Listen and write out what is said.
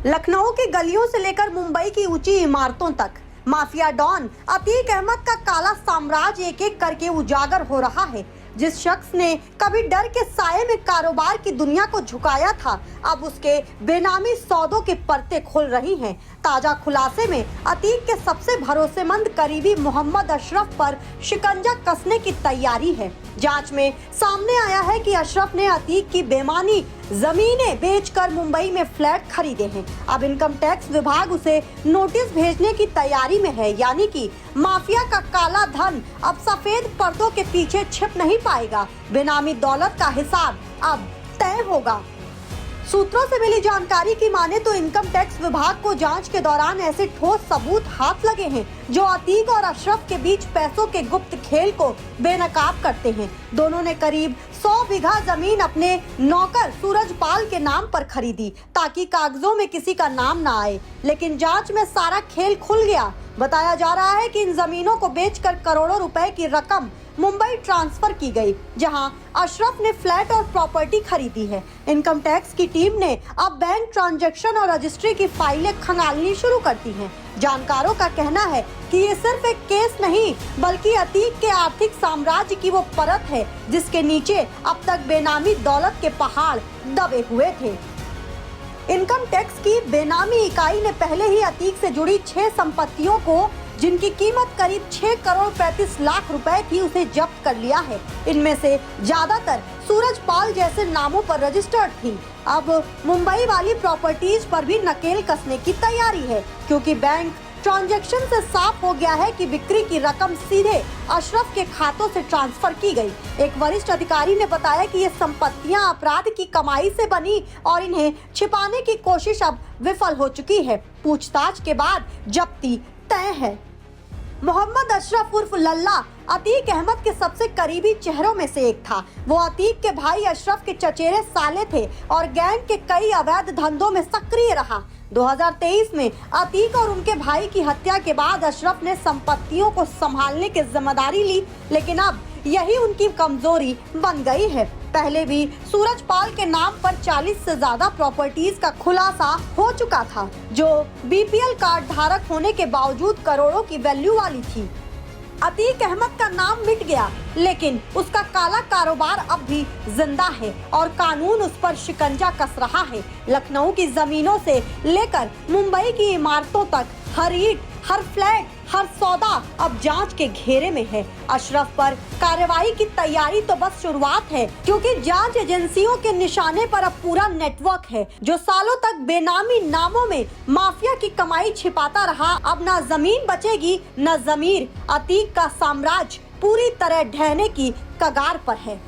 लखनऊ की गलियों से लेकर मुंबई की ऊंची इमारतों तक माफिया डॉन अतीक अहमद का काला साम्राज्य एक एक करके उजागर हो रहा है। जिस शख्स ने कभी डर के साये में कारोबार की दुनिया को झुकाया था, अब उसके बेनामी सौदों के परते खुल रही हैं। ताजा खुलासे में अतीक के सबसे भरोसेमंद करीबी मोहम्मद अशरफ पर शिकंजा कसने की तैयारी है। जांच में सामने आया है कि अशरफ ने अतीक की बेमानी जमीनें बेचकर मुंबई में फ्लैट खरीदे हैं। अब इनकम टैक्स विभाग उसे नोटिस भेजने की तैयारी में है, यानी कि माफिया का काला धन अब सफेद पर्दों के पीछे छिप नहीं पाएगा। बेनामी दौलत का हिसाब अब तय होगा। सूत्रों से मिली जानकारी की माने तो इनकम टैक्स विभाग को जांच के दौरान ऐसे ठोस सबूत हाथ लगे हैं जो अतीक और अशरफ के बीच पैसों के गुप्त खेल को बेनकाब करते हैं। दोनों ने करीब 100 बीघा जमीन अपने नौकर सूरजपाल के नाम पर खरीदी ताकि कागजों में किसी का नाम ना आए, लेकिन जांच में सारा खेल खुल गया। बताया जा रहा है कि इन जमीनों को बेचकर करोड़ों रुपए की रकम मुंबई ट्रांसफर की गई, जहां अशरफ ने फ्लैट और प्रॉपर्टी खरीदी है। इनकम टैक्स की टीम ने अब बैंक ट्रांजैक्शन और रजिस्ट्री की फाइलें खंगालनी शुरू कर दी हैं। जानकारों का कहना है कि ये सिर्फ एक केस नहीं, बल्कि अतीक के आर्थिक साम्राज्य की वो परत है जिसके नीचे अब तक बेनामी दौलत के पहाड़ दबे हुए थे। इनकम टैक्स की बेनामी इकाई ने पहले ही अतीक से जुड़ी 6 संपत्तियों को, जिनकी कीमत करीब 6 करोड़ 35 लाख रुपए थी, उसे जब्त कर लिया है। इनमें से ज्यादातर सूरजपाल जैसे नामों पर रजिस्टर्ड थी। अब मुंबई वाली प्रॉपर्टीज पर भी नकेल कसने की तैयारी है, क्योंकि बैंक ट्रांजैक्शन से साफ हो गया है कि बिक्री की रकम सीधे अशरफ के खातों से ट्रांसफर की गई। एक वरिष्ठ अधिकारी ने बताया कि ये संपत्तियां अपराध की कमाई से बनी और इन्हें छिपाने की कोशिश अब विफल हो चुकी है। पूछताछ के बाद जब्ती तय है। मोहम्मद अशरफ उर्फ लल्ला अतीक अहमद के सबसे करीबी चेहरों में से एक था। वो अतीक के भाई अशरफ के चचेरे साले थे और गैंग के कई अवैध धंधों में सक्रिय रहा। 2023 में अतीक और उनके भाई की हत्या के बाद अशरफ ने संपत्तियों को संभालने की जिम्मेदारी ली, लेकिन अब यही उनकी कमजोरी बन गई है। पहले भी सूरजपाल के नाम पर 40 से ज्यादा प्रॉपर्टीज का खुलासा हो चुका था, जो बीपीएल कार्ड धारक होने के बावजूद करोड़ों की वैल्यू वाली थी। अतीक अहमद का नाम मिट गया, लेकिन उसका काला कारोबार अब भी जिंदा है और कानून उस पर शिकंजा कस रहा है। लखनऊ की जमीनों से लेकर मुंबई की इमारतों तक हर ईंट, हर फ्लैट, हर सौदा अब जांच के घेरे में है। अशरफ पर कार्रवाई की तैयारी तो बस शुरुआत है, क्योंकि जांच एजेंसियों के निशाने पर अब पूरा नेटवर्क है जो सालों तक बेनामी नामों में माफिया की कमाई छिपाता रहा। अब न जमीन बचेगी न जमीर। अतीक का साम्राज्य पूरी तरह ढहने की कगार पर है।